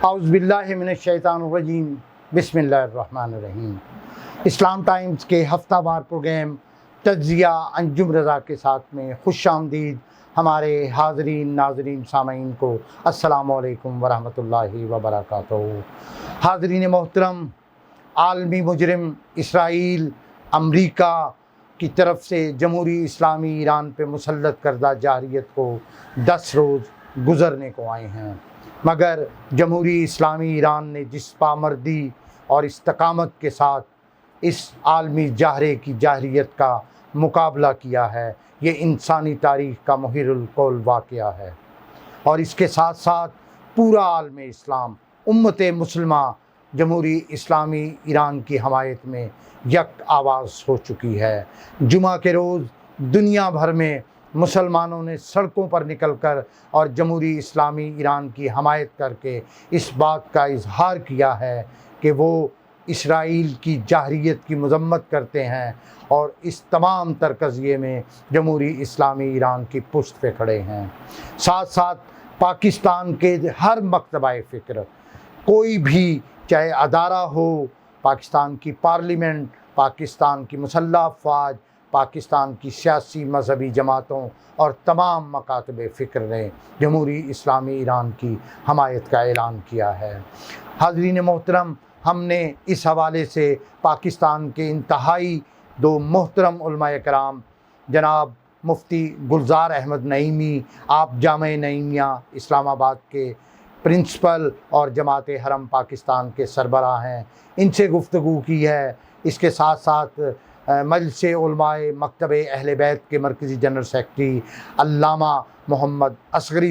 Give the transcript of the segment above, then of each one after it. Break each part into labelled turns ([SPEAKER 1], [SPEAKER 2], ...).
[SPEAKER 1] اعوذ باللہ من الشیطان الرجیم بسم اللہ الرحمن الرحیم۔ اسلام ٹائمز کے ہفتہ وار پروگرام تجزیہ انجم رضا کے ساتھ میں خوش آمدید ہمارے حاضرین ناظرین سامعین کو السلام علیکم ورحمۃ اللہ وبرکاتہ۔ حاضرین محترم، عالمی مجرم اسرائیل امریکہ کی طرف سے جمہوری اسلامی ایران پہ مسلط کردہ جارحیت کو 10 روز گزرنے کو آئے ہیں، مگر جمہوری اسلامی ایران نے جس پامردی اور استقامت کے ساتھ اس عالمی جاہرے کی جارحیت کا مقابلہ کیا ہے، یہ انسانی تاریخ کا محیر القول واقعہ ہے۔ اور اس کے ساتھ ساتھ پورا عالم اسلام، امت مسلمہ جمہوری اسلامی ایران کی حمایت میں یک آواز ہو چکی ہے۔ جمعہ کے روز دنیا بھر میں مسلمانوں نے سڑکوں پر نکل کر اور جمہوری اسلامی ایران کی حمایت کر کے اس بات کا اظہار کیا ہے کہ وہ اسرائیل کی جارحیت کی مذمت کرتے ہیں اور اس تمام تر قضیے میں جمہوری اسلامی ایران کی پشت پہ کھڑے ہیں۔ ساتھ ساتھ پاکستان کے ہر مکتبہ فکر، کوئی بھی چاہے ادارہ ہو، پاکستان کی پارلیمنٹ، پاکستان کی مسلح افواج، پاکستان کی سیاسی مذہبی جماعتوں اور تمام مکاتب فکر نے جمہوری اسلامی ایران کی حمایت کا اعلان کیا ہے۔ حاضرین محترم، ہم نے اس حوالے سے پاکستان کے انتہائی 2 محترم علماء کرام جناب مفتی گلزار احمد نعیمی، آپ جامعہ نعیمیہ اسلام آباد کے پرنسپل اور جماعت حرم پاکستان کے سربراہ ہیں، ان سے گفتگو کی ہے۔ اس کے ساتھ ساتھ مجلس علماء مکتب اہل بیت کے مرکزی جنرل سیکرٹری علامہ محمد اصغر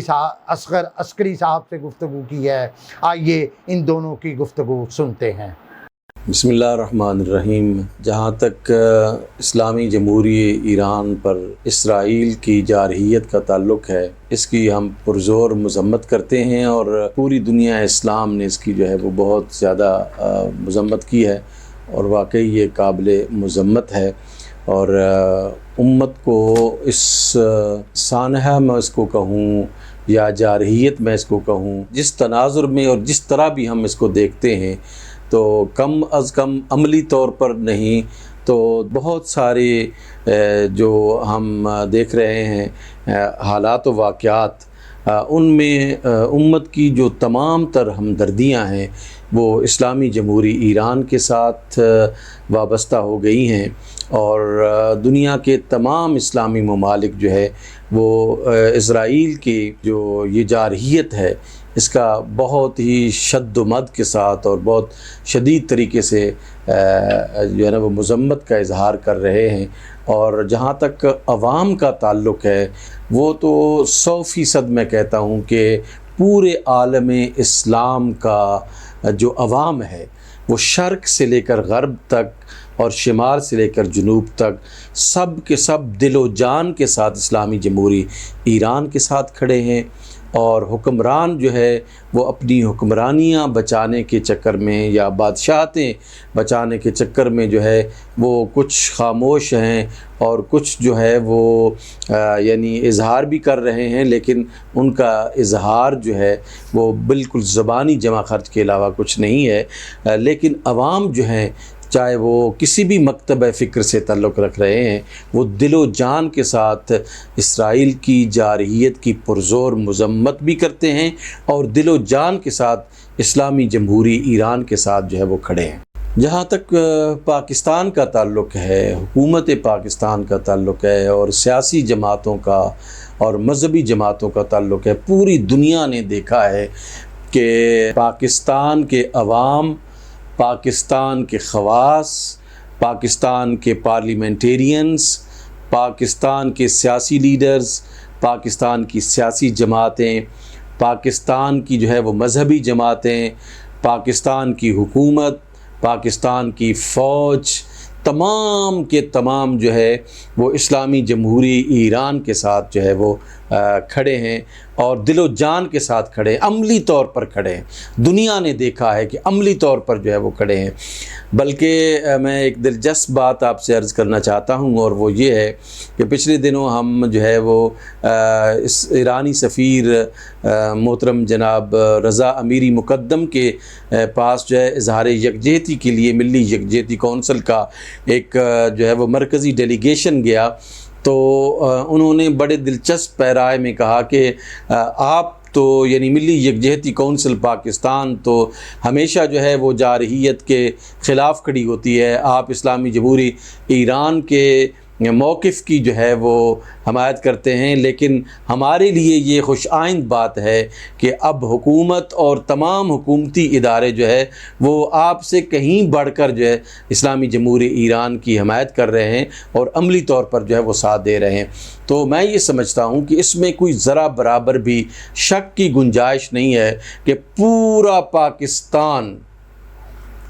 [SPEAKER 1] عسکری صاحب سے گفتگو کی ہے۔ آئیے ان دونوں کی گفتگو سنتے ہیں۔
[SPEAKER 2] بسم اللہ الرحمن الرحیم۔ جہاں تک اسلامی جمہوریہ ایران پر اسرائیل کی جارحیت کا تعلق ہے، اس کی ہم پرزور مذمت کرتے ہیں اور پوری دنیا اسلام نے اس کی جو ہے وہ بہت زیادہ مذمت کی ہے، اور واقعی یہ قابل مذمت ہے۔ اور امت کو اس سانحہ میں اس کو کہوں یا جارحیت میں اس کو کہوں، جس تناظر میں اور جس طرح بھی ہم اس کو دیکھتے ہیں، تو کم از کم عملی طور پر نہیں تو بہت سارے جو ہم دیکھ رہے ہیں حالات و واقعات، ان میں امت کی جو تمام تر ہمدردیاں ہیں وہ اسلامی جمہوری ایران کے ساتھ وابستہ ہو گئی ہیں، اور دنیا کے تمام اسلامی ممالک جو ہے وہ اسرائیل کی جو یہ جارحیت ہے اس کا بہت ہی شد و مد کے ساتھ اور بہت شدید طریقے سے جو ہے نا وہ مذمت کا اظہار کر رہے ہیں۔ اور جہاں تک عوام کا تعلق ہے، وہ تو 100% میں کہتا ہوں کہ پورے عالم اسلام کا جو عوام ہے وہ شرق سے لے کر غرب تک اور شمال سے لے کر جنوب تک سب کے سب دل و جان کے ساتھ اسلامی جمہوری ایران کے ساتھ کھڑے ہیں، اور حکمران جو ہے وہ اپنی حکمرانیاں بچانے کے چکر میں یا بادشاہتیں بچانے کے چکر میں جو ہے وہ کچھ خاموش ہیں، اور کچھ جو ہے وہ یعنی اظہار بھی کر رہے ہیں، لیکن ان کا اظہار جو ہے وہ بالکل زبانی جمع خرچ کے علاوہ کچھ نہیں ہے۔ لیکن عوام جو ہیں، چاہے وہ کسی بھی مکتبہ فکر سے تعلق رکھ رہے ہیں، وہ دل و جان کے ساتھ اسرائیل کی جارحیت کی پرزور مذمت بھی کرتے ہیں، اور دل و جان کے ساتھ اسلامی جمہوری ایران کے ساتھ جو ہے وہ کھڑے ہیں۔ جہاں تک پاکستان کا تعلق ہے، حکومت پاکستان کا تعلق ہے، اور سیاسی جماعتوں کا اور مذہبی جماعتوں کا تعلق ہے، پوری دنیا نے دیکھا ہے کہ پاکستان کے عوام، پاکستان کے خواص، پاکستان کے پارلیمنٹیرینز، پاکستان کے سیاسی لیڈرز، پاکستان کی سیاسی جماعتیں، پاکستان کی جو ہے وہ مذہبی جماعتیں، پاکستان کی حکومت، پاکستان کی فوج، تمام کے تمام جو ہے وہ اسلامی جمہوری ایران کے ساتھ جو ہے وہ کھڑے ہیں اور دل و جان کے ساتھ کھڑے ہیں، عملی طور پر کھڑے ہیں۔ دنیا نے دیکھا ہے کہ عملی طور پر جو ہے وہ کھڑے ہیں۔ بلکہ میں ایک دلچسپ بات آپ سے عرض کرنا چاہتا ہوں، اور وہ یہ ہے کہ پچھلے دنوں ہم جو ہے وہ اس ایرانی سفیر محترم جناب رضا امیری مقدم کے پاس جو ہے اظہار یکجہتی کے لیے ملی یکجہتی کونسل کا ایک جو ہے وہ مرکزی ڈیلیگیشن گیا، تو انہوں نے بڑے دلچسپ پیرائے میں کہا کہ آپ تو یعنی ملی یکجہتی کونسل پاکستان تو ہمیشہ جو ہے وہ جارحیت کے خلاف کھڑی ہوتی ہے، آپ اسلامی جمہوری ایران کے موقف کی جو ہے وہ حمایت کرتے ہیں، لیکن ہمارے لیے یہ خوش آئند بات ہے کہ اب حکومت اور تمام حکومتی ادارے جو ہے وہ آپ سے کہیں بڑھ کر جو ہے اسلامی جمہوری ایران کی حمایت کر رہے ہیں اور عملی طور پر جو ہے وہ ساتھ دے رہے ہیں۔ تو میں یہ سمجھتا ہوں کہ اس میں کوئی ذرا برابر بھی شک کی گنجائش نہیں ہے کہ پورا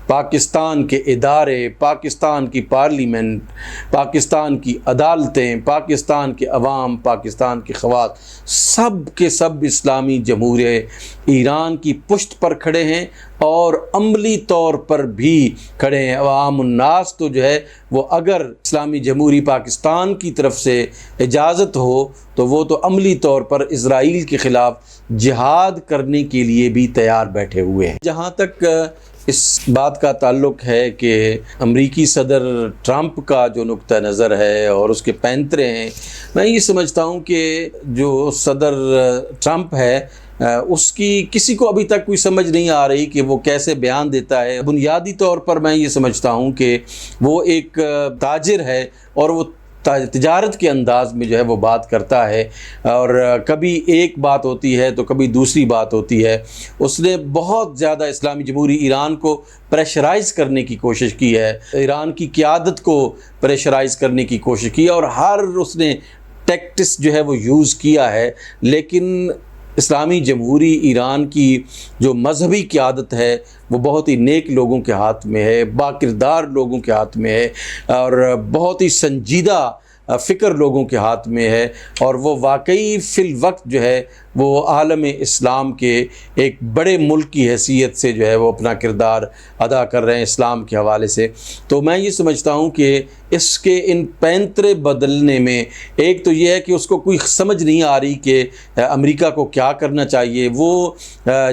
[SPEAKER 2] پاکستان کے ادارے، پاکستان کی پارلیمنٹ، پاکستان کی عدالتیں، پاکستان کے عوام، پاکستان کی خوات، سب کے سب اسلامی جمہوریہ ایران کی پشت پر کھڑے ہیں اور عملی طور پر بھی کھڑے ہیں۔ عوام الناس تو جو ہے وہ اگر اسلامی جمہوری پاکستان کی طرف سے اجازت ہو تو وہ تو عملی طور پر اسرائیل کے خلاف جہاد کرنے کے لیے بھی تیار بیٹھے ہوئے ہیں۔ جہاں تک اس بات کا تعلق ہے کہ امریکی صدر ٹرمپ کا جو نقطہ نظر ہے اور اس کے پینترے ہیں، میں یہ سمجھتا ہوں کہ جو صدر ٹرمپ ہے اس کی کسی کو ابھی تک کوئی سمجھ نہیں آ رہی کہ وہ کیسے بیان دیتا ہے۔ بنیادی طور پر میں یہ سمجھتا ہوں کہ وہ ایک تاجر ہے اور وہ تجارت کے انداز میں جو ہے وہ بات کرتا ہے، اور کبھی ایک بات ہوتی ہے تو کبھی دوسری بات ہوتی ہے۔ اس نے بہت زیادہ اسلامی جمہوری ایران کو پریشرائز کرنے کی کوشش کی ہے، ایران کی قیادت کو پریشرائز کرنے کی کوشش کی ہے، اور ہر اس نے ٹیکٹس جو ہے وہ یوز کیا ہے، لیکن اسلامی جمہوری ایران کی جو مذہبی قیادت ہے وہ بہت ہی نیک لوگوں کے ہاتھ میں ہے، باکردار لوگوں کے ہاتھ میں ہے، اور بہت ہی سنجیدہ فکر لوگوں کے ہاتھ میں ہے، اور وہ واقعی فی الوقت جو ہے وہ عالم اسلام کے ایک بڑے ملک کی حیثیت سے جو ہے وہ اپنا کردار ادا کر رہے ہیں اسلام کے حوالے سے۔ تو میں یہ سمجھتا ہوں کہ اس کے ان پینترے بدلنے میں ایک تو یہ ہے کہ اس کو کوئی سمجھ نہیں آ رہی کہ امریکہ کو کیا کرنا چاہیے۔ وہ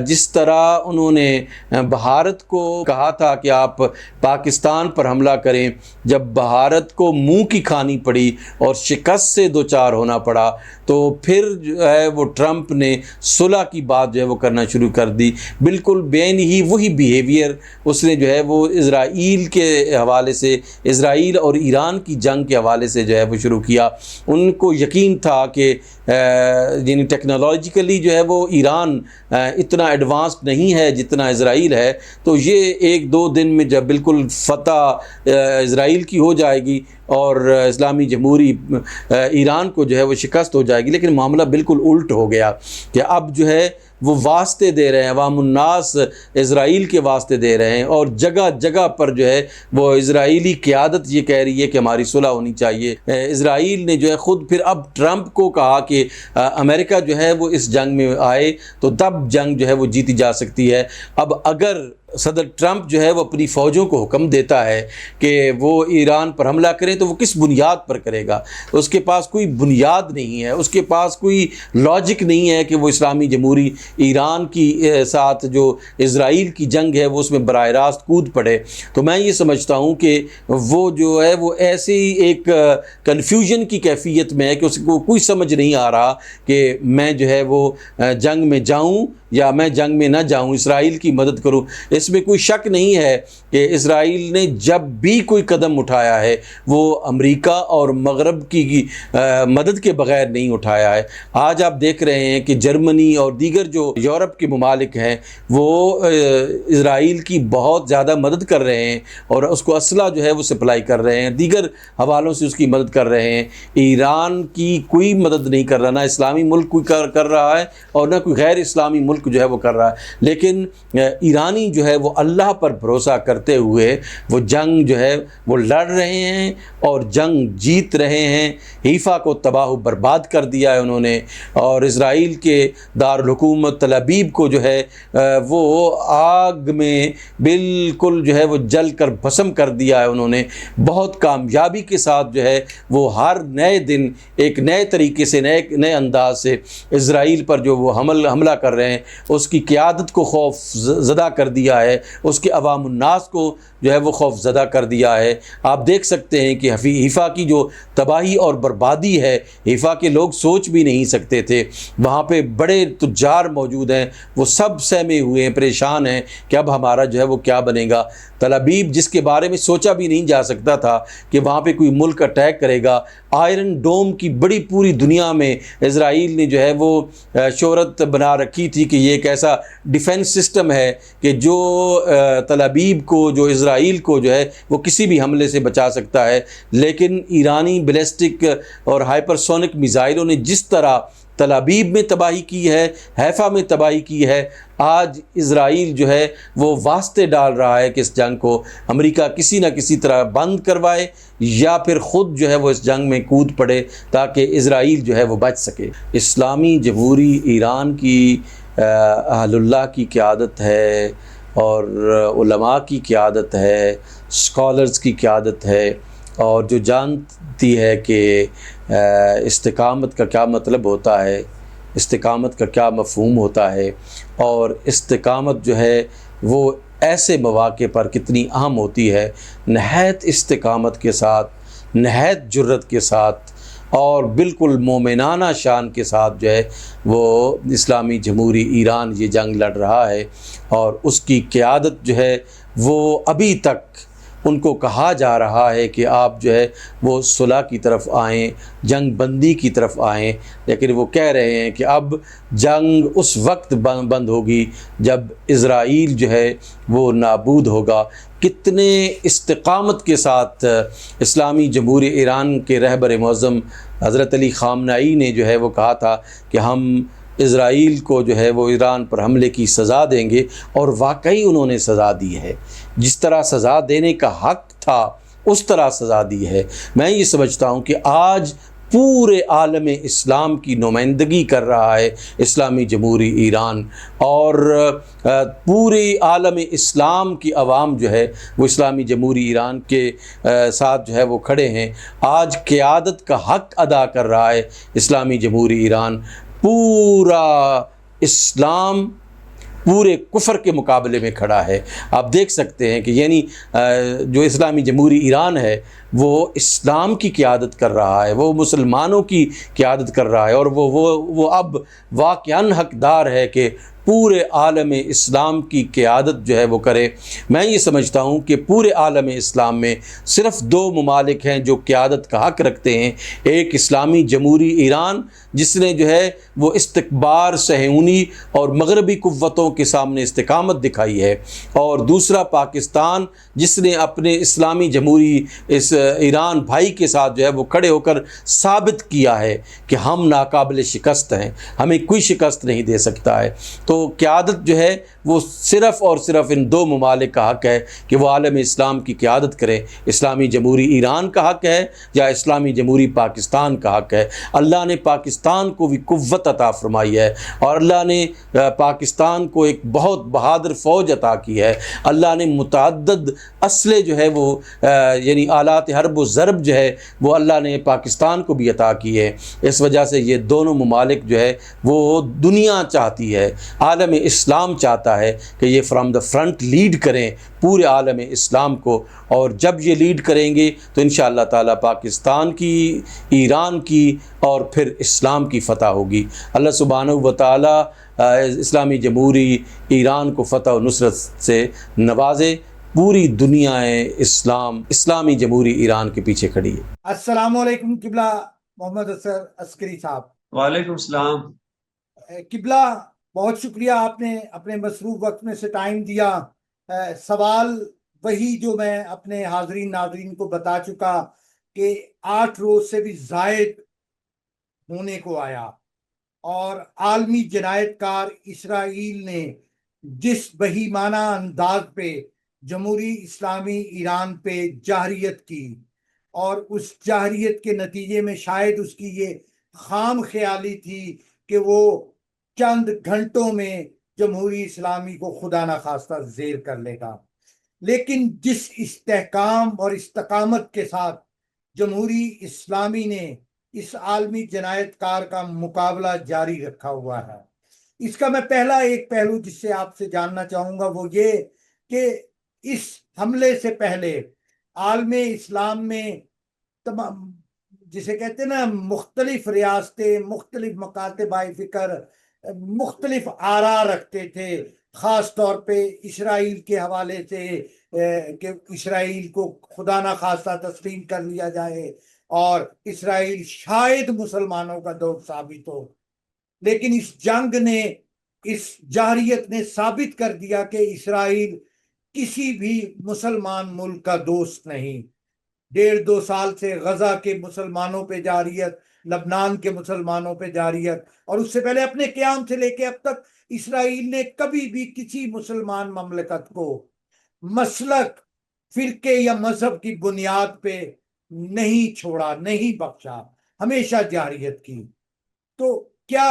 [SPEAKER 2] جس طرح انہوں نے بھارت کو کہا تھا کہ آپ پاکستان پر حملہ کریں، جب بھارت کو منہ کی کھانی پڑی اور شکست سے دوچار ہونا پڑا تو پھر جو ہے وہ ٹرمپ نے صلح کی بات جو ہے وہ کرنا شروع کر دی۔ بالکل بین ہی وہی بیہیویئر اس نے جو ہے وہ اسرائیل کے حوالے سے، اسرائیل اور ایران کی جنگ کے حوالے سے جو ہے وہ شروع کیا۔ ان کو یقین تھا کہ یعنی ٹیکنالوجیکلی جو ہے وہ ایران اتنا ایڈوانسڈ نہیں ہے جتنا اسرائیل ہے، تو یہ ایک دو دن میں جب بالکل فتح اسرائیل کی ہو جائے گی اور اسلامی جمہوری ایران کو جو ہے وہ شکست ہو جائے گی۔ لیکن معاملہ بالکل الٹ ہو گیا کہ اب جو ہے وہ واسطے دے رہے ہیں، عوام الناس اسرائیل کے واسطے دے رہے ہیں، اور جگہ جگہ پر جو ہے وہ اسرائیلی قیادت یہ کہہ رہی ہے کہ ہماری صلح ہونی چاہیے۔ اسرائیل نے جو ہے خود پھر اب ٹرمپ کو کہا کہ امریکہ جو ہے وہ اس جنگ میں آئے تو تب جنگ جو ہے وہ جیتی جا سکتی ہے۔ اب اگر صدر ٹرمپ جو ہے وہ اپنی فوجوں کو حکم دیتا ہے کہ وہ ایران پر حملہ کریں تو وہ کس بنیاد پر کرے گا؟ اس کے پاس کوئی بنیاد نہیں ہے، اس کے پاس کوئی لاجک نہیں ہے کہ وہ اسلامی جمہوری ایران کی ساتھ جو اسرائیل کی جنگ ہے وہ اس میں براہ راست کود پڑے۔ تو میں یہ سمجھتا ہوں کہ وہ جو ہے وہ ایسی ایک کنفیوژن کی کیفیت میں ہے کہ اس کو کوئی سمجھ نہیں آ رہا کہ میں جو ہے وہ جنگ میں جاؤں یا میں جنگ میں نہ جاؤں، اسرائیل کی مدد کروں۔ اس میں کوئی شک نہیں ہے کہ اسرائیل نے جب بھی کوئی قدم اٹھایا ہے وہ امریکہ اور مغرب کی مدد کے بغیر نہیں اٹھایا ہے۔ آج آپ دیکھ رہے ہیں کہ جرمنی اور دیگر جو یورپ کے ممالک ہیں وہ اسرائیل کی بہت زیادہ مدد کر رہے ہیں اور اس کو اسلحہ جو ہے وہ سپلائی کر رہے ہیں، دیگر حوالوں سے اس کی مدد کر رہے ہیں۔ ایران کی کوئی مدد نہیں کر رہا، نہ اسلامی ملک کوئی کر رہا ہے اور نہ کوئی غیر اسلامی ملک ملک جو ہے وہ کر رہا ہے، لیکن ایرانی جو ہے وہ اللہ پر بھروسہ کرتے ہوئے وہ جنگ جو ہے وہ لڑ رہے ہیں اور جنگ جیت رہے ہیں۔ حیفا کو تباہ و برباد کر دیا ہے انہوں نے، اور اسرائیل کے دارالحکومت تل ابیب کو جو ہے وہ آگ میں بالکل جو ہے وہ جل کر بھسم کر دیا ہے انہوں نے۔ بہت کامیابی کے ساتھ جو ہے وہ ہر نئے دن ایک نئے طریقے سے نئے انداز سے اسرائیل پر جو وہ حملہ کر رہے ہیں، اس کی قیادت کو خوف زدہ کر دیا ہے، اس کے عوام الناس کو جو ہے وہ خوف زدہ کر دیا ہے۔ آپ دیکھ سکتے ہیں کہ حیفا کی جو تباہی اور بربادی ہے، حیفا کے لوگ سوچ بھی نہیں سکتے تھے۔ وہاں پہ بڑے تجار موجود ہیں، وہ سب سہمے ہوئے ہیں، پریشان ہیں کہ اب ہمارا جو ہے وہ کیا بنے گا۔ تل ابیب جس کے بارے میں سوچا بھی نہیں جا سکتا تھا کہ وہاں پہ کوئی ملک اٹیک کرے گا، آئرن ڈوم کی بڑی پوری دنیا میں اسرائیل نے جو ہے وہ شہرت بنا رکھی تھی کہ یہ ایک ایسا ڈیفنس سسٹم ہے کہ جو تل ابیب کو، جو اسرائیل کو جو ہے وہ کسی بھی حملے سے بچا سکتا ہے۔ لیکن ایرانی بیلسٹک اور ہائپرسونک میزائلوں نے جس طرح تل ابیب میں تباہی کی ہے، حیفا میں تباہی کی ہے، آج اسرائیل جو ہے وہ واسطے ڈال رہا ہے کہ اس جنگ کو امریکہ کسی نہ کسی طرح بند کروائے یا پھر خود جو ہے وہ اس جنگ میں کود پڑے تاکہ اسرائیل جو ہے وہ بچ سکے۔ اسلامی جمہوری ایران کی اہل اللہ کی قیادت ہے اور علماء کی قیادت ہے، اسکالرز کی قیادت ہے، اور جو جانتی ہے کہ استقامت کا کیا مطلب ہوتا ہے، استقامت کا کیا مفہوم ہوتا ہے، اور استقامت جو ہے وہ ایسے مواقع پر کتنی اہم ہوتی ہے۔ نہایت استقامت کے ساتھ، نہایت جرت کے ساتھ اور بالکل مومنانہ شان کے ساتھ جو ہے وہ اسلامی جمہوری ایران یہ جنگ لڑ رہا ہے، اور اس کی قیادت جو ہے وہ ابھی تک ان کو کہا جا رہا ہے کہ آپ جو ہے وہ صلح کی طرف آئیں، جنگ بندی کی طرف آئیں، لیکن وہ کہہ رہے ہیں کہ اب جنگ اس وقت بند ہوگی جب اسرائیل جو ہے وہ نابود ہوگا۔ کتنے استقامت کے ساتھ اسلامی جمہوری ایران کے رہبر معظم حضرت علی خامنہئی نے جو ہے وہ کہا تھا کہ ہم اسرائیل کو جو ہے وہ ایران پر حملے کی سزا دیں گے، اور واقعی انہوں نے سزا دی ہے۔ جس طرح سزا دینے کا حق تھا اس طرح سزا دی ہے۔ میں یہ سمجھتا ہوں کہ آج پورے عالم اسلام کی نمائندگی کر رہا ہے اسلامی جمہوری ایران، اور پورے عالم اسلام کی عوام جو ہے وہ اسلامی جمہوری ایران کے ساتھ جو ہے وہ کھڑے ہیں۔ آج قیادت کا حق ادا کر رہا ہے اسلامی جمہوری ایران۔ پورا اسلام پورے کفر کے مقابلے میں کھڑا ہے۔ آپ دیکھ سکتے ہیں کہ یعنی جو اسلامی جمہوری ایران ہے وہ اسلام کی قیادت کر رہا ہے، وہ مسلمانوں کی قیادت کر رہا ہے، اور وہ اب واقعاً حقدار ہے کہ پورے عالم اسلام کی قیادت جو ہے وہ کرے۔ میں یہ سمجھتا ہوں کہ پورے عالم اسلام میں صرف دو ممالک ہیں جو قیادت کا حق رکھتے ہیں، ایک اسلامی جمہوری ایران جس نے جو ہے وہ استکبار، صہیونی اور مغربی قوتوں کے سامنے استقامت دکھائی ہے، اور دوسرا پاکستان جس نے اپنے اسلامی جمہوری اس ایران بھائی کے ساتھ جو ہے وہ کھڑے ہو کر ثابت کیا ہے کہ ہم ناقابل شکست ہیں، ہمیں کوئی شکست نہیں دے سکتا ہے۔ تو قیادت جو ہے وہ صرف اور صرف ان دو ممالک کا حق ہے کہ وہ عالم اسلام کی قیادت کریں۔ اسلامی جمہوری ایران کا حق ہے یا اسلامی جمہوری پاکستان کا حق ہے۔ اللہ نے پاکستان کو بھی قوت عطا فرمائی ہے، اور اللہ نے پاکستان کو ایک بہت بہادر فوج عطا کی ہے۔ اللہ نے متعدد اسلحے جو ہے وہ یعنی آلات حرب و ضرب جو ہے وہ اللہ نے پاکستان کو بھی عطا کی ہے۔ اس وجہ سے یہ دونوں ممالک جو ہے وہ دنیا چاہتی ہے، عالم اسلام چاہتا ہے کہ یہ فرام دا فرنٹ لیڈ کریں پورے عالم اسلام کو، اور جب یہ لیڈ کریں گے تو انشاءاللہ تعالی پاکستان کی، ایران کی اور پھر اسلام کی فتح ہوگی۔ اللہ سبحانہ و تعالی اسلامی جمہوری ایران کو فتح و نصرت سے نوازے۔ پوری دنیا اسلام اسلامی جمہوری ایران کے پیچھے کھڑی ہے۔
[SPEAKER 1] السلام علیکم قبلہ محمد اظہر عسکری صاحب۔
[SPEAKER 3] وعلیکم السلام۔
[SPEAKER 1] قبلہ بہت شکریہ، آپ نے اپنے مصروف وقت میں سے ٹائم دیا۔ سوال وہی جو میں اپنے حاضرین ناظرین کو بتا چکا کہ 8 روز سے بھی زائد ہونے کو آیا، اور عالمی جنایت کار اسرائیل نے جس بہیمانہ انداز پہ جمہوری اسلامی ایران پہ جارحیت کی، اور اس جارحیت کے نتیجے میں شاید اس کی یہ خام خیالی تھی کہ وہ چند گھنٹوں میں جمہوری اسلامی کو خدا نخواستہ زیر کر لے گا، لیکن جس استحکام اور استقامت کے ساتھ جمہوری اسلامی نے اس عالمی جنایت کار کا مقابلہ جاری رکھا ہوا ہے، اس کا میں پہلا ایک پہلو جس سے آپ سے جاننا چاہوں گا وہ یہ کہ اس حملے سے پہلے عالم اسلام میں تمام، جسے کہتے ہیں نا، مختلف ریاستیں، مختلف مکاتب فکر، مختلف آراء رکھتے تھے، خاص طور پہ اسرائیل کے حوالے سے کہ اسرائیل کو خدا نخواستہ تسلیم کر لیا جائے اور اسرائیل شاید مسلمانوں کا دوست ثابت ہو۔ لیکن اس جنگ نے، اس جارحیت نے ثابت کر دیا کہ اسرائیل کسی بھی مسلمان ملک کا دوست نہیں۔ 1.5-2 سال سے غزہ کے مسلمانوں پہ جارحیت، لبنان کے مسلمانوں پہ جارحیت، اور اس سے پہلے اپنے قیام سے لے کے اب تک اسرائیل نے کبھی بھی کسی مسلمان مملکت کو مسلک، فرقے یا مذہب کی بنیاد پہ نہیں چھوڑا، نہیں بخشا، ہمیشہ جارحیت کی۔ تو کیا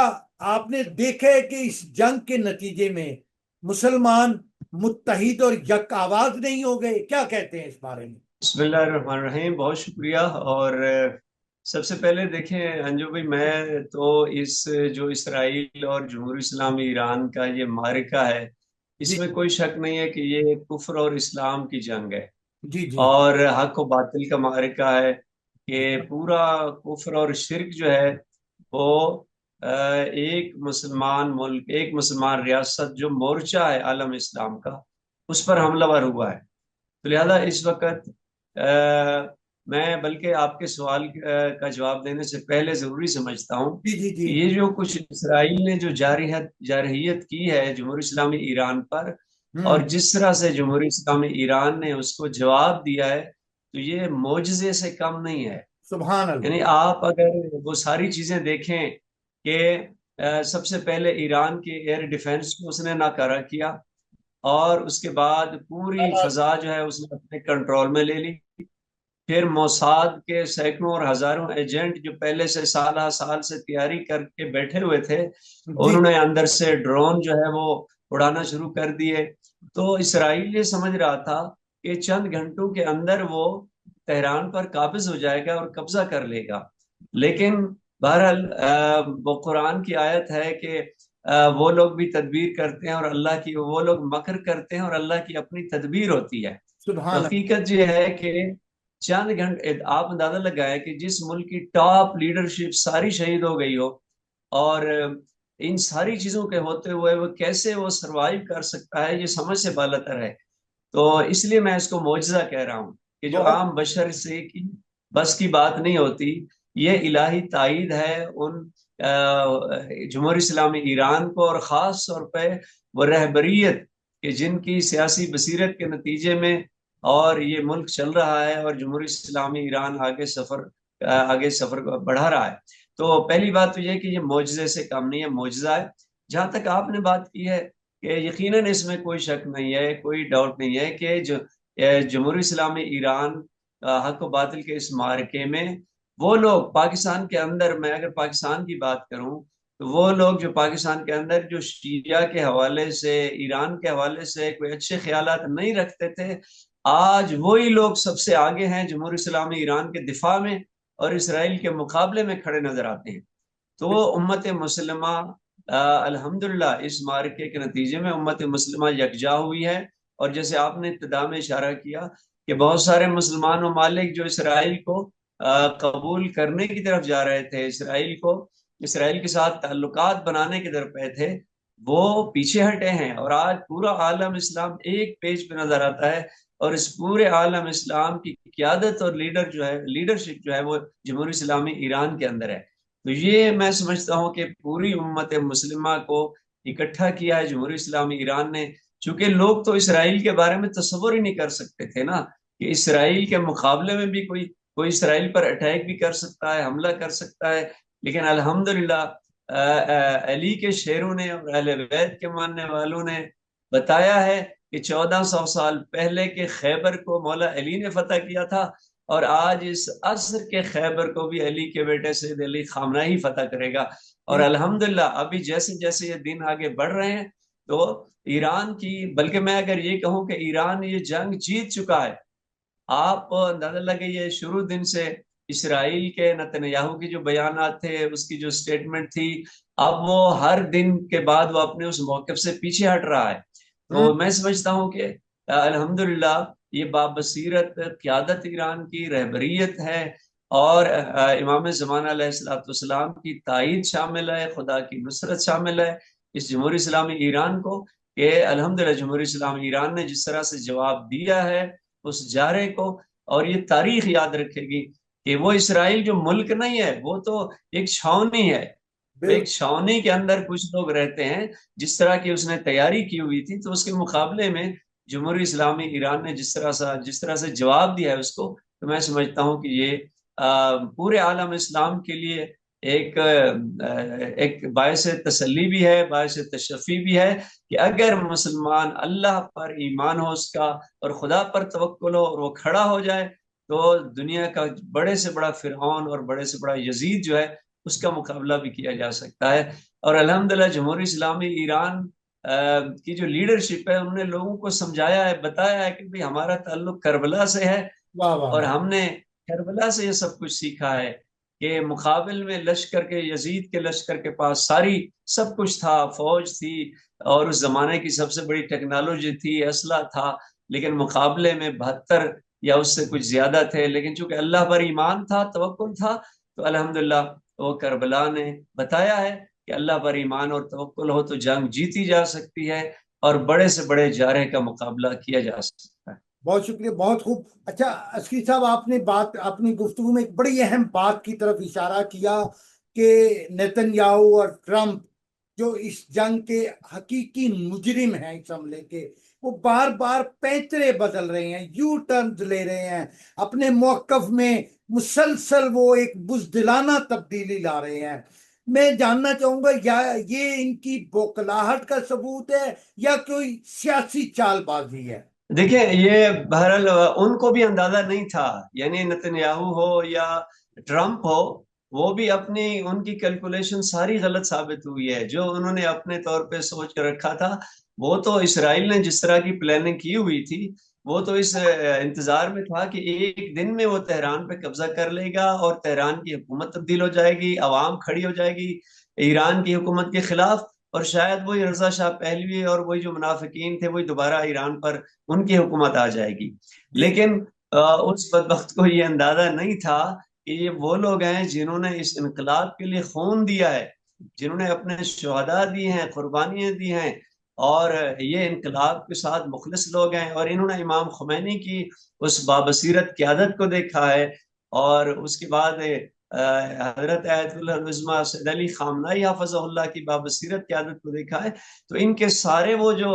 [SPEAKER 1] آپ نے دیکھا ہے کہ اس جنگ کے نتیجے میں مسلمان متحد اور یک آواز نہیں ہو گئے؟ کیا کہتے ہیں اس بارے میں؟
[SPEAKER 3] بسم اللہ الرحمن الرحیم، بہت شکریہ۔ اور سب سے پہلے دیکھیں انجو بھائی، میں تو اس جو اسرائیل اور جمہوری اسلامی ایران کا یہ معرکہ ہے، اس میں کوئی شک نہیں ہے کہ یہ کفر اور اسلام کی جنگ ہے، اور حق و باطل کا معرکہ ہے کہ پورا کفر اور شرک جو ہے وہ ایک مسلمان ملک، ایک مسلمان ریاست جو مورچہ ہے عالم اسلام کا، اس پر حملہ ور ہوا ہے۔ تو لہذا اس وقت میں بلکہ آپ کے سوال کا جواب دینے سے پہلے ضروری سمجھتا ہوں کہ یہ جو کچھ اسرائیل نے جو جارحیت کی ہے جمہوری اسلامی ایران پر، اور جس طرح سے جمہوری اسلامی ایران نے اس کو جواب دیا ہے، تو یہ معجزے سے کم نہیں ہے۔
[SPEAKER 1] سبحان اللہ۔
[SPEAKER 3] یعنی آپ اگر وہ ساری چیزیں دیکھیں کہ سب سے پہلے ایران کے ایئر ڈیفنس کو اس نے ناکارہ کیا، اور اس کے بعد پوری فضا جو ہے اس نے اپنے کنٹرول میں لے لی۔ پھر موساد کے سینکڑوں اور ہزاروں ایجنٹ جو پہلے سے سال سے تیاری کر کے بیٹھے ہوئے تھے، انہوں نے اندر سے ڈرون جو ہے وہ اڑانا شروع کر دیے۔ تو اسرائیل یہ سمجھ رہا تھا کہ چند گھنٹوں کے اندر وہ تہران پر قابض ہو جائے گا اور قبضہ کر لے گا، لیکن بہرحال وہ قرآن کی آیت ہے کہ وہ لوگ بھی تدبیر کرتے ہیں اور اللہ کی، وہ لوگ مکر کرتے ہیں اور اللہ کی اپنی تدبیر ہوتی ہے۔ حقیقت یہ ہے کہ چند گھنٹے آپ اندازہ لگائیں کہ جس ملک کی ٹاپ لیڈرشپ ساری شہید ہو گئی ہو، اور ان ساری چیزوں کے ہوتے ہوئے وہ کیسے وہ سروائیو کر سکتا ہے، یہ سمجھ سے بالاتر ہے۔ تو اس لیے میں اس کو معجزہ کہہ رہا ہوں کہ جو عام بشر سے کی بس کی بات نہیں ہوتی، یہ الہی تائید ہے ان جمہوری اسلامی ایران کو، اور خاص طور پہ وہ رہبریت کہ جن کی سیاسی بصیرت کے نتیجے میں اور یہ ملک چل رہا ہے اور جمہوری اسلامی ایران آگے سفر بڑھا رہا ہے۔ تو پہلی بات تو یہ کہ یہ معجزے سے کم نہیں ہے، معجزہ ہے۔ جہاں تک آپ نے بات کی ہے کہ یقیناً اس میں کوئی شک نہیں ہے، کوئی ڈاؤٹ نہیں ہے کہ جمہوری اسلامی ایران حق و باطل کے اس معرکے میں وہ لوگ پاکستان کے اندر، میں اگر پاکستان کی بات کروں تو وہ لوگ جو پاکستان کے اندر جو شیعہ کے حوالے سے، ایران کے حوالے سے کوئی اچھے خیالات نہیں رکھتے تھے، آج وہی لوگ سب سے آگے ہیں جمہوری اسلامی ایران کے دفاع میں اور اسرائیل کے مقابلے میں کھڑے نظر آتے ہیں۔ تو امت مسلمہ الحمدللہ اس معرکے کے نتیجے میں امت مسلمہ یکجا ہوئی ہے، اور جیسے آپ نے ابتدا میں اشارہ کیا کہ بہت سارے مسلمان ممالک جو اسرائیل کو قبول کرنے کی طرف جا رہے تھے، اسرائیل کے ساتھ تعلقات بنانے کی طرف پہ تھے، وہ پیچھے ہٹے ہیں، اور آج پورا عالم اسلام ایک پیج پہ نظر آتا ہے، اور اس پورے عالم اسلام کی قیادت اور لیڈرشپ جو ہے وہ جمہوری اسلامی ایران کے اندر ہے۔ تو یہ میں سمجھتا ہوں کہ پوری امت مسلمہ کو اکٹھا کیا ہے جمہوری اسلامی ایران نے، چونکہ لوگ تو اسرائیل کے بارے میں تصور ہی نہیں کر سکتے تھے نا کہ اسرائیل کے مقابلے میں بھی کوئی اسرائیل پر اٹیک بھی کر سکتا ہے، حملہ کر سکتا ہے، لیکن الحمدللہ علی کے شیروں نے اور اہل بیت کے ماننے والوں نے بتایا ہے کہ 1400 سال پہلے کے خیبر کو مولا علی نے فتح کیا تھا، اور آج اس عصر کے خیبر کو بھی علی کے بیٹے سید علی خامنہ ہی فتح کرے گا۔ اور الحمدللہ ابھی جیسے جیسے یہ دن آگے بڑھ رہے ہیں تو ایران کی، بلکہ میں اگر یہ کہوں کہ ایران یہ جنگ جیت چکا ہے۔ آپ اندازہ لگائیے شروع دن سے اسرائیل کے نتنیاہو کی جو بیانات تھے، اس کی جو سٹیٹمنٹ تھی، اب وہ ہر دن کے بعد وہ اپنے اس موقف سے پیچھے ہٹ رہا ہے۔ تو میں سمجھتا ہوں کہ الحمدللہ یہ بابصیرت قیادت ایران کی رہبریت ہے، اور امام زمانہ علیہ الصلوۃ والسلام کی تائید شامل ہے، خدا کی نصرت شامل ہے اس جمہوری اسلامی ایران کو، کہ الحمدللہ جمہوری اسلامی ایران نے جس طرح سے جواب دیا ہے اس جارے کو، اور یہ تاریخ یاد رکھے گی کہ وہ اسرائیل جو ملک نہیں ہے، وہ تو ایک چھاونی ہے، ایک چھاونی کے اندر کچھ لوگ رہتے ہیں۔ جس طرح کی اس نے تیاری کی ہوئی تھی، تو اس کے مقابلے میں جمہوری اسلامی ایران نے جس طرح سے جواب دیا ہے اس کو، تو میں سمجھتا ہوں کہ یہ پورے عالم اسلام کے لیے ایک باعث تسلی بھی ہے، باعث تشفی بھی ہے کہ اگر مسلمان اللہ پر ایمان ہو اس کا، اور خدا پر توکل ہو، اور وہ کھڑا ہو جائے، تو دنیا کا بڑے سے بڑا فرعون اور بڑے سے بڑا یزید جو ہے اس کا مقابلہ بھی کیا جا سکتا ہے۔ اور الحمدللہ جمہوری اسلامی ایران کی جو لیڈرشپ ہے، انہوں نے لوگوں کو سمجھایا ہے، بتایا ہے کہ بھئی ہمارا تعلق کربلا سے ہے، اور ہم نے کربلا سے یہ سب کچھ سیکھا ہے کہ مقابل میں لشکر کے، یزید کے لشکر کے پاس سب کچھ تھا، فوج تھی، اور اس زمانے کی سب سے بڑی ٹیکنالوجی تھی، اسلحہ تھا، لیکن مقابلے میں 72 یا اس سے کچھ زیادہ تھے، لیکن چونکہ اللہ پر ایمان تھا، توکل تھا، تو الحمدللہ وہ کربلا نے بتایا ہے کہ اللہ پر ایمان اور توکل ہو تو جنگ جیتی جا سکتی ہے، اور بڑے سے بڑے جارے کا مقابلہ کیا جا سکتا ہے۔
[SPEAKER 1] بہت شکریہ، بہت خوب۔ اچھا عسکری صاحب، آپ نے اپنی گفتگو میں ایک بڑی اہم بات کی طرف اشارہ کیا کہ نیتنیاہو اور ٹرمپ جو اس جنگ کے حقیقی مجرم ہیں اس حملے کے، وہ بار بار پیچرے بدل رہے ہیں، یو ٹرنز لے رہے ہیں اپنے موقف میں، مسلسل وہ ایک بزدلانہ تبدیلی لا رہے ہیں۔ میں جاننا چاہوں گا یا یہ ان کی بوکلاہٹ کا ثبوت ہے یا کوئی سیاسی چال بازی ہے؟
[SPEAKER 3] دیکھیں، یہ بہرحال ان کو بھی اندازہ نہیں تھا، یعنی نتنیاہو ہو یا ٹرمپ ہو، وہ بھی ان کی کیلکولیشن ساری غلط ثابت ہوئی ہے۔ جو انہوں نے اپنے طور پہ سوچ کے رکھا تھا، وہ تو اسرائیل نے جس طرح کی پلاننگ کی ہوئی تھی، وہ تو اس انتظار میں تھا کہ ایک دن میں وہ تہران پہ قبضہ کر لے گا، اور تہران کی حکومت تبدیل ہو جائے گی، عوام کھڑی ہو جائے گی ایران کی حکومت کے خلاف، اور شاید وہی رضا شاہ پہلوی اور وہی جو منافقین تھے وہی دوبارہ ایران پر ان کی حکومت آ جائے گی۔ لیکن اس بدبخت کو یہ اندازہ نہیں تھا کہ یہ وہ لوگ ہیں جنہوں نے اس انقلاب کے لیے خون دیا ہے، جنہوں نے اپنے شہداء دی ہیں، قربانیاں دی ہیں، اور یہ انقلاب کے ساتھ مخلص لوگ ہیں، اور انہوں نے امام خمینی کی اس بابصیرت قیادت کو دیکھا ہے، اور اس کے بعد حضرت آیت اللہ العظمیٰ سید علی خامنہ حافظہ اللہ کی بابصیرت قیادت کو دیکھا ہے۔ تو ان کے سارے وہ جو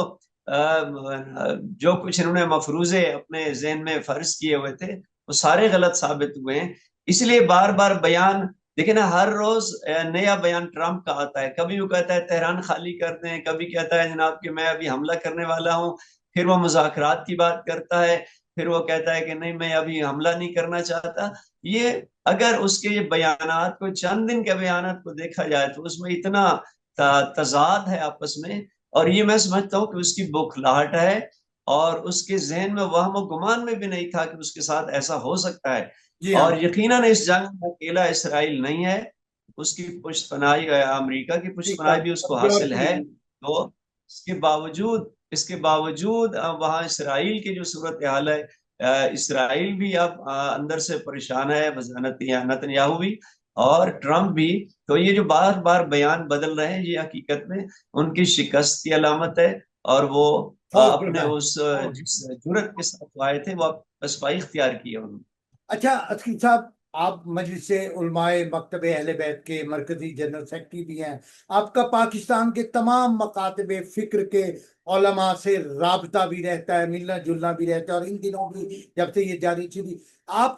[SPEAKER 3] کچھ انہوں نے مفروضے اپنے ذہن میں فرض کیے ہوئے تھے، وہ سارے غلط ثابت ہوئے ہیں۔ اس لیے بار بار بیان دیکھیں نا، ہر روز نیا بیان ٹرمپ کا آتا ہے، کبھی وہ کہتا ہے تہران خالی کر دیں، کبھی کہتا ہے جناب کہ میں ابھی حملہ کرنے والا ہوں، پھر وہ مذاکرات کی بات کرتا ہے، پھر وہ کہتا ہے کہ نہیں میں ابھی حملہ نہیں کرنا چاہتا۔ یہ اگر اس کے یہ بیانات کو، چند دن کے بیانات کو دیکھا جائے تو اس میں اتنا تضاد ہے آپس میں، اور یہ میں سمجھتا ہوں کہ اس کی بوکھلاہٹ ہے، اور اس کے ذہن میں وہم و گمان میں بھی نہیں تھا کہ اس کے ساتھ ایسا ہو سکتا ہے۔ اور یقیناً اس جنگ میں اکیلا اسرائیل نہیں ہے، اس کی پشت پناہی امریکہ کی پشت پناہی بھی اس کو حاصل ہے۔ تو اس کے باوجود وہاں اسرائیل کی جو صورتحال ہے، اسرائیل بھی اب اندر سے پریشان ہے، نتنیاہو بھی اور ٹرمپ بھی۔ تو یہ جو بار بار بیان بدل رہے ہیں، یہ حقیقت میں ان کی شکست کی علامت ہے، اور وہ اپنے اس جس جرأت کے ساتھ آئے تھے وہ پسپائی اختیار کی ہے انہوں نے۔
[SPEAKER 1] اچھا عسکری صاحب، آپ مجلس علماء مکتب اہل بیت کے مرکزی جنرل سیکرٹری بھی ہیں، آپ کا پاکستان کے تمام مکاتب فکر کے علماء سے رابطہ بھی رہتا ہے، ملنا جلنا بھی رہتا ہے، اور ان دنوں بھی جب سے یہ جاری تھی، آپ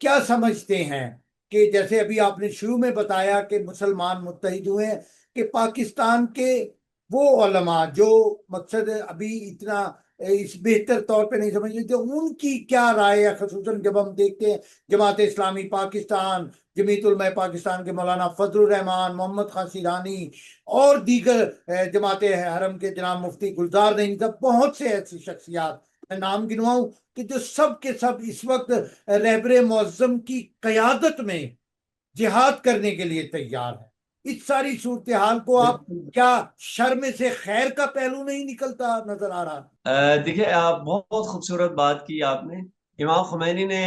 [SPEAKER 1] کیا سمجھتے ہیں کہ جیسے ابھی آپ نے شروع میں بتایا کہ مسلمان متحد ہوئے ہیں، کہ پاکستان کے وہ علماء جو مقصد ابھی اتنا اس بہتر طور پہ نہیں سمجھ لیتے، ان کی کیا رائے ہے؟ خصوصاً جب ہم دیکھتے ہیں جماعت اسلامی پاکستان، جمیعت علماء پاکستان کے مولانا فضل الرحمان، محمد خان سیلانی اور دیگر جماعت حرم کے جناب مفتی گلزار نعیمی صاحب، بہت سے ایسی شخصیات میں نام گنواؤں کہ جو سب کے سب اس وقت رہبر معظم کی قیادت میں جہاد کرنے کے لیے تیار ہے۔ اس ساری صورتحال کو آپ
[SPEAKER 3] بالکل
[SPEAKER 1] کیا شر میں سے خیر کا پہلو نہیں نکلتا نظر آ رہا؟
[SPEAKER 3] دیکھیے، آپ بہت خوبصورت بات کی آپ نے۔ امام خمینی نے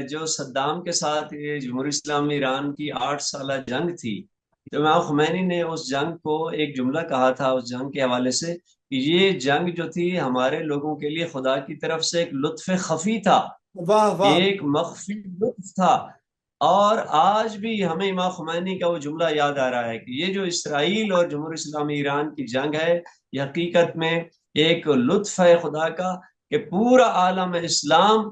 [SPEAKER 3] جو صدام کے ساتھ جمہوری اسلامی ایران کی 8 سالہ جنگ تھی، تو امام خمینی نے اس جنگ کو ایک جملہ کہا تھا اس جنگ کے حوالے سے کہ یہ جنگ جو تھی ہمارے لوگوں کے لیے خدا کی طرف سے ایک لطف خفی تھا،
[SPEAKER 1] واہ واہ!
[SPEAKER 3] ایک مخفی لطف تھا۔ اور آج بھی ہمیں امام خمینی کا وہ جملہ یاد آ رہا ہے کہ یہ جو اسرائیل اور جمہوری اسلامی ایران کی جنگ ہے، یہ حقیقت میں ایک لطف ہے خدا کا کہ پورا عالم اسلام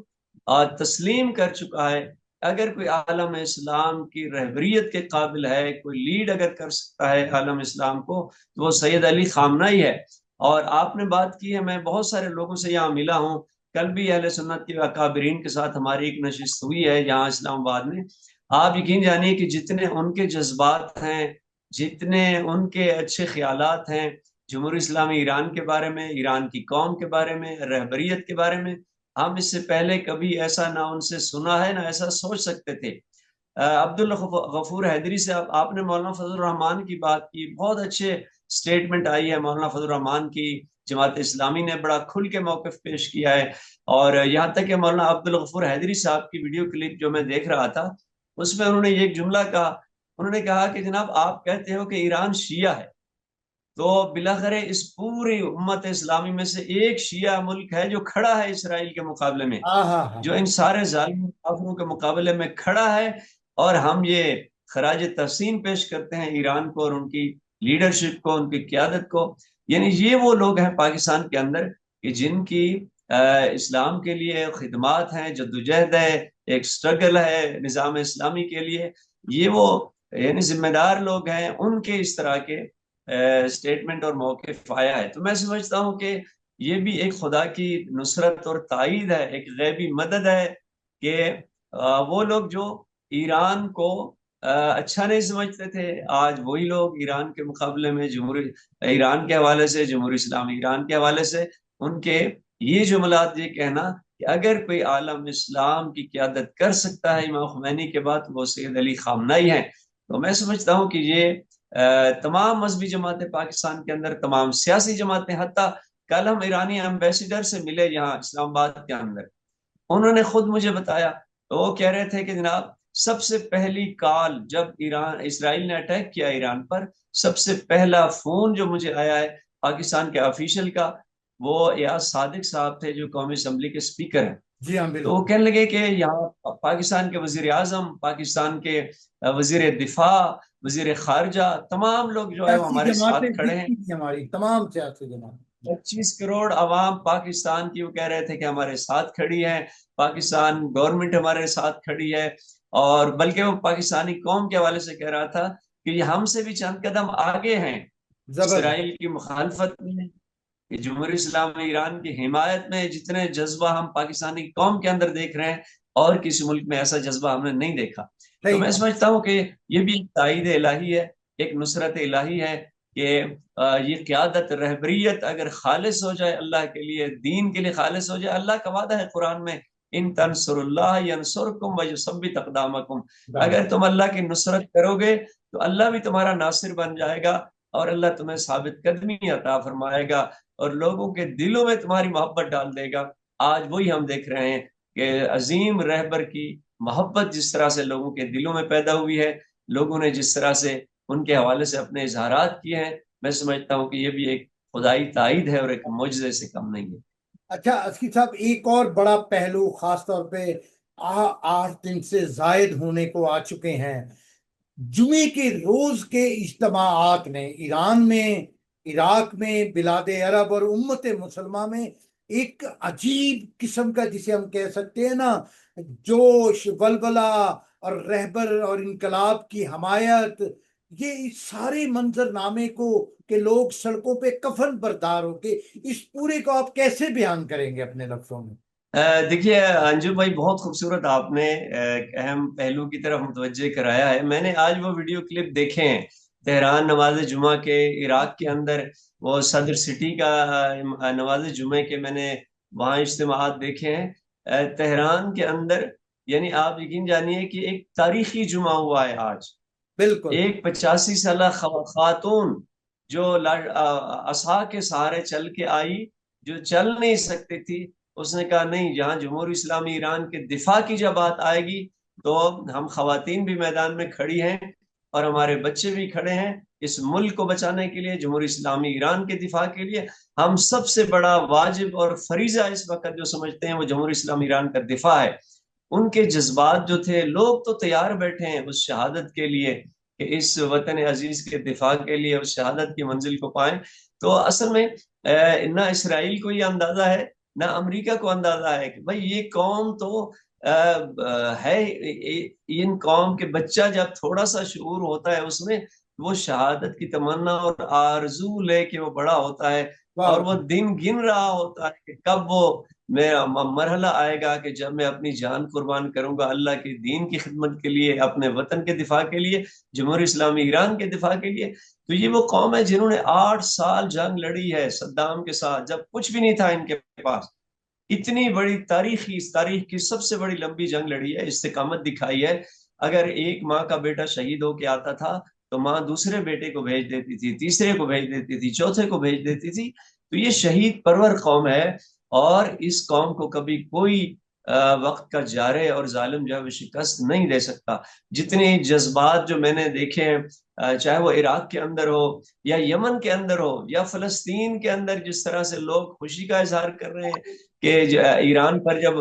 [SPEAKER 3] تسلیم کر چکا ہے۔ اگر کوئی عالم اسلام کی رہبریت کے قابل ہے، کوئی لیڈ اگر کر سکتا ہے عالم اسلام کو، تو وہ سید علی خامنہ ہی ہے۔ اور آپ نے بات کی ہے، میں بہت سارے لوگوں سے یہاں ملا ہوں، کل بھی اہل سنت کے اکابرین کے ساتھ ہماری ایک نشست ہوئی ہے یہاں اسلام آباد میں۔ آپ یقین جانیے کہ جتنے ان کے جذبات ہیں، جتنے ان کے اچھے خیالات ہیں جمہوری اسلامی ایران کے بارے میں، ایران کی قوم کے بارے میں، رہبریت کے بارے میں، ہم اس سے پہلے کبھی ایسا نہ ان سے سنا ہے نہ ایسا سوچ سکتے تھے۔ عبدالغفور حیدری سے آپ نے مولانا فضل الرحمان کی بات کی، بہت اچھے سٹیٹمنٹ آئی ہے مولانا فضل الرحمان کی، جماعت اسلامی نے بڑا کھل کے موقف پیش کیا ہے۔ اور یہاں تک کہ مولانا عبدالغفور حیدری صاحب کی ویڈیو کلپ جو میں دیکھ رہا تھا، اس میں انہوں نے ایک جملہ کہا، انہوں نے کہا کہ جناب آپ کہتے ہو کہ ایران شیعہ ہے، تو بلاخر اس پوری امت اسلامی میں سے ایک شیعہ ملک ہے جو کھڑا ہے اسرائیل کے مقابلے میں، جو ان سارے ظالم کافروں کے مقابلے میں کھڑا ہے۔ اور ہم یہ خراج تحسین پیش کرتے ہیں ایران کو اور ان کی لیڈرشپ کو، ان کی قیادت کو۔ یعنی یہ وہ لوگ ہیں پاکستان کے اندر کہ جن کی اسلام کے لیے خدمات ہیں، جدوجہد ہے، ایک سٹرگل ہے نظام اسلامی کے لیے۔ یہ وہ یعنی ذمہ دار لوگ ہیں، ان کے اس طرح کے سٹیٹمنٹ اور موقف آیا ہے۔ تو میں سمجھتا ہوں کہ یہ بھی ایک خدا کی نصرت اور تائید ہے، ایک غیبی مدد ہے کہ وہ لوگ جو ایران کو اچھا نہیں سمجھتے تھے، آج وہی لوگ ایران کے مقابلے میں ایران کے حوالے سے، جمہوری اسلامی ایران کے حوالے سے ان کے یہ جملات یہ کہنا کہ اگر کوئی عالم اسلام کی قیادت کر سکتا ہے امام خمینی کے بعد، وہ سید علی خامنہ ہی ہیں۔ تو میں سمجھتا ہوں کہ یہ تمام مذہبی جماعتیں پاکستان کے اندر، تمام سیاسی جماعتیں، حتیٰ کل ہم ایرانی ایمبیسیڈر سے ملے یہاں اسلام آباد کے اندر، انہوں نے خود مجھے بتایا، تو وہ کہہ رہے تھے کہ جناب سب سے پہلی کال جب اسرائیل نے اٹیک کیا ایران پر، سب سے پہلا فون جو مجھے آیا ہے پاکستان کے آفیشل کا، وہ ایاز صادق صاحب تھے جو قومی اسمبلی کے سپیکر ہیں۔
[SPEAKER 1] جی ہاں،
[SPEAKER 3] تو وہ کہنے لگے کہ یہاں پاکستان کے وزیر اعظم، پاکستان کے وزیر دفاع، وزیر خارجہ، تمام لوگ جو ہے وہ ہمارے ساتھ کھڑے ہیں۔
[SPEAKER 1] ہماری تمام سیاسی جماعتیں
[SPEAKER 3] 25 کروڑ عوام پاکستان کی وہ کہہ رہے تھے کہ ہمارے ساتھ کھڑی ہے، پاکستان گورنمنٹ ہمارے ساتھ کھڑی ہے۔ اور بلکہ وہ پاکستانی قوم کے حوالے سے کہہ رہا تھا کہ یہ ہم سے بھی چند قدم آگے ہیں اسرائیل کی مخالفت میں، کہ جمہوری اسلامی ایران کی حمایت میں جتنے جذبہ ہم پاکستانی قوم کے اندر دیکھ رہے ہیں، اور کسی ملک میں ایسا جذبہ ہم نے نہیں دیکھا۔ تو میں سمجھتا ہوں کہ یہ بھی ایک تائید الہی ہے، ایک نصرت الہی ہے کہ یہ قیادت، رہبریت اگر خالص ہو جائے اللہ کے لیے، دین کے لیے خالص ہو جائے، اللہ کا وعدہ ہے قرآن میں، ان تنصر اللہ ینصرکم ویثبت اقدامکم، اگر تم اللہ کی نصرت کرو گے تو اللہ بھی تمہارا ناصر بن جائے گا، اور اللہ تمہیں ثابت قدمی عطا فرمائے گا، اور لوگوں کے دلوں میں تمہاری محبت ڈال دے گا۔ آج وہی ہم دیکھ رہے ہیں کہ عظیم رہبر کی محبت جس طرح سے لوگوں کے دلوں میں پیدا ہوئی ہے، لوگوں نے جس طرح سے ان کے حوالے سے اپنے اظہارات کیے ہیں، میں سمجھتا ہوں کہ یہ بھی ایک خدائی تائید ہے اور ایک معجزے سے کم نہیں ہے۔
[SPEAKER 1] اچھا اسکی صاحب، ایک اور بڑا پہلو خاص طور پہ 8 دن سے زائد ہونے کو آ چکے ہیں، جمعے کے روز کے اجتماعات نے ایران میں، عراق میں، بلاد عرب اور امت مسلمہ میں ایک عجیب قسم کا، جسے ہم کہہ سکتے ہیں نا، جوش، ولولہ، اور رہبر اور انقلاب کی حمایت، یہ اس سارے منظرنامے کو کہ لوگ سڑکوں پہ کفن بردار ہو کے، اس پورے کو آپ کیسے بیان کریں گے اپنے لفظوں میں؟
[SPEAKER 3] دیکھیے انجو بھائی، بہت خوبصورت آپ نے ایک اہم پہلو کی طرف متوجہ کرایا ہے۔ میں نے آج وہ ویڈیو کلپ دیکھے ہیں تہران نماز جمعہ کے، عراق کے اندر وہ صدر سٹی کا نماز جمعہ کے، میں نے وہاں اجتماعات دیکھے ہیں تہران کے اندر۔ یعنی آپ یقین جانیے کہ ایک تاریخی جمعہ ہوا ہے آج۔
[SPEAKER 1] بالکل
[SPEAKER 3] ایک 85 سالہ خاتون جو عصا کے سہارے چل کے آئی، جو چل نہیں سکتی تھی، اس نے کہا نہیں، جہاں جمہوری اسلامی ایران کے دفاع کی جب بات آئے گی تو ہم خواتین بھی میدان میں کھڑی ہیں اور ہمارے بچے بھی کھڑے ہیں اس ملک کو بچانے کے لیے، جمہوری اسلامی ایران کے دفاع کے لیے۔ ہم سب سے بڑا واجب اور فریضہ اس وقت جو سمجھتے ہیں وہ جمہوری اسلامی ایران کا دفاع ہے۔ ان کے جذبات جو تھے، لوگ تو تیار بیٹھے ہیں اس شہادت کے لیے کہ اس وطن عزیز کے دفاع کے لیے اس شہادت کی منزل کو پائیں۔ تو اصل میں نہ اسرائیل کو یہ اندازہ ہے نہ امریکہ کو اندازہ ہے کہ بھئی یہ قوم تو ہے، ان قوم کے بچہ جب تھوڑا سا شعور ہوتا ہے اس میں، وہ شہادت کی تمنا اور آرزو لے کے وہ بڑا ہوتا ہے، اور وہ دن گن رہا ہوتا ہے کہ کب وہ میرا مرحلہ آئے گا کہ جب میں اپنی جان قربان کروں گا اللہ کے دین کی خدمت کے لیے، اپنے وطن کے دفاع کے لیے، جمہوری اسلامی ایران کے دفاع کے لیے۔ تو یہ وہ قوم ہے جنہوں نے 8 سال جنگ لڑی ہے صدام کے ساتھ، جب کچھ بھی نہیں تھا ان کے پاس۔ اتنی بڑی تاریخ کی سب سے بڑی لمبی جنگ لڑی ہے، استقامت دکھائی ہے۔ اگر ایک ماں کا بیٹا شہید ہو کے آتا تھا تو ماں دوسرے بیٹے کو بھیج دیتی تھی، تیسرے کو بھیج دیتی تھی، چوتھے کو بھیج دیتی تھی۔ تو یہ شہید پرور قوم ہے، اور اس قوم کو کبھی کوئی وقت کا جارے اور ظالم جو ہے وہ شکست نہیں دے سکتا۔ جتنے جذبات جو میں نے دیکھے ہیں، چاہے وہ عراق کے اندر ہو یا یمن کے اندر ہو یا فلسطین کے اندر، جس طرح سے لوگ خوشی کا اظہار کر رہے ہیں کہ ایران پر جب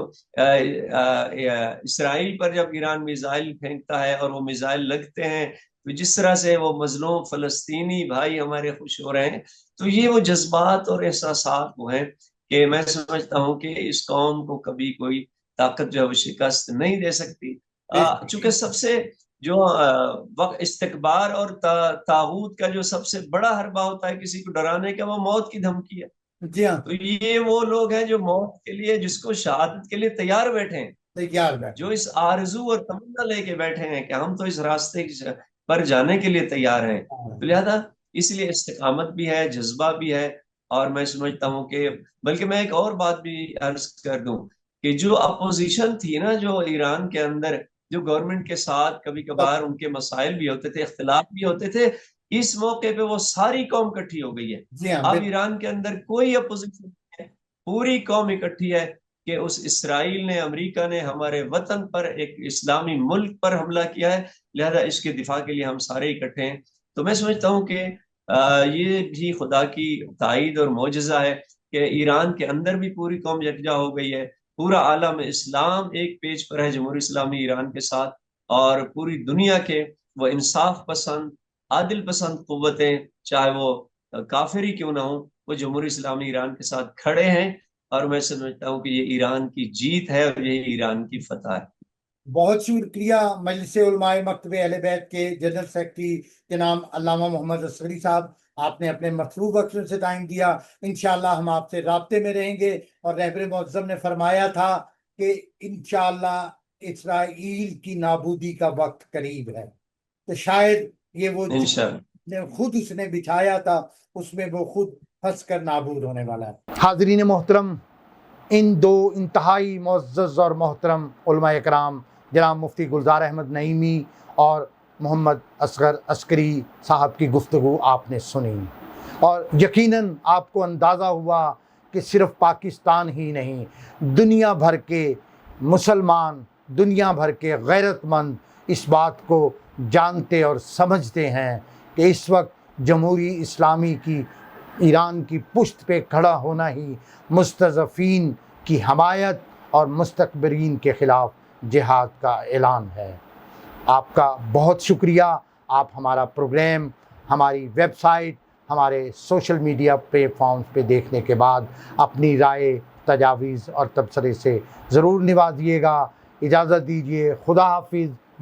[SPEAKER 3] اسرائیل پر جب ایران میزائل پھینکتا ہے اور وہ میزائل لگتے ہیں، تو جس طرح سے وہ مظلوم فلسطینی بھائی ہمارے خوش ہو رہے ہیں، تو یہ وہ جذبات اور احساسات وہ ہیں کہ میں سمجھتا ہوں کہ اس قوم کو کبھی کوئی طاقت جو ہے وہ شکست نہیں دے سکتی۔ چونکہ سب سے جو وقت استکبار اور طاغوت کا جو سب سے بڑا حربہ ہوتا ہے کسی کو ڈرانے کا، وہ موت کی دھمکی ہے۔
[SPEAKER 1] جی ہاں،
[SPEAKER 3] تو یہ وہ لوگ ہیں جو موت کے لیے، جس کو شہادت کے لیے تیار بیٹھے ہیں،
[SPEAKER 1] تیار بیٹھے،
[SPEAKER 3] جو اس آرزو اور تمنا لے کے بیٹھے ہیں کہ ہم تو اس راستے پر جانے کے لیے تیار ہیں۔ تو لہذا اس لیے استقامت بھی ہے، جذبہ بھی ہے، اور میں سمجھتا ہوں کہ بلکہ میں ایک اور بات بھی عرض کر دوں کہ جو اپوزیشن تھی نا جو ایران کے اندر، جو گورنمنٹ کے ساتھ کبھی کبھار ان کے مسائل بھی ہوتے تھے، اختلاف بھی ہوتے تھے، اس موقع پہ وہ ساری قوم اکٹھی ہو گئی ہے۔
[SPEAKER 1] جی ہاں،
[SPEAKER 3] اب ایران کے اندر کوئی اپوزیشن نہیں ہے، پوری قوم اکٹھی ہے کہ اس اسرائیل نے، امریکہ نے ہمارے وطن پر، ایک اسلامی ملک پر حملہ کیا ہے، لہذا اس کے دفاع کے لیے ہم سارے اکٹھے ہیں۔ تو میں سمجھتا ہوں کہ یہ بھی خدا کی تائید اور معجزہ ہے کہ ایران کے اندر بھی پوری قوم یکجا ہو گئی ہے، پورا عالم اسلام ایک پیج پر ہے جمہوری اسلامی ایران کے ساتھ، اور پوری دنیا کے وہ انصاف پسند، عادل پسند قوتیں، چاہے وہ کافر ہی کیوں نہ ہوں، وہ جمہوری اسلامی ایران کے ساتھ کھڑے ہیں، اور میں سمجھتا ہوں کہ یہ ایران کی جیت ہے اور یہ ایران کی فتح ہے۔
[SPEAKER 1] بہت شکریہ مجلس علماء مکتب اہل بیت کے جنرل سیکرٹری جناب علامہ محمد اصغری صاحب، آپ نے اپنے مطلوب وقت سے ٹائم دیا۔ انشاءاللہ ہم آپ سے رابطے میں رہیں گے، اور رہبر معظم نے فرمایا تھا کہ انشاءاللہ اسرائیل کی نابودی کا وقت قریب ہے، تو شاید یہ وہ
[SPEAKER 3] انشاءاللہ
[SPEAKER 1] خود اس نے بچھایا تھا، اس میں وہ خود پھنس کر نابود ہونے والا ہے۔ حاضرین محترم، ان دو انتہائی معزز اور محترم علماء اکرام جناب مفتی گلزار احمد نعیمی اور محمد اصغر عسکری صاحب کی گفتگو آپ نے سنی، اور یقیناً آپ کو اندازہ ہوا کہ صرف پاکستان ہی نہیں، دنیا بھر کے مسلمان، دنیا بھر کے غیرت مند اس بات کو جانتے اور سمجھتے ہیں کہ اس وقت جمہوری اسلامی کی ایران کی پشت پہ کھڑا ہونا ہی مستضعفین کی حمایت اور مستکبرین کے خلاف جہاد کا اعلان ہے۔ آپ کا بہت شکریہ۔ آپ ہمارا پروگرام ہماری ویب سائٹ، ہمارے سوشل میڈیا پلیٹ فارمز پہ دیکھنے کے بعد اپنی رائے، تجاویز اور تبصرے سے ضرور نوازیے گا۔ اجازت دیجیے، خدا حافظ،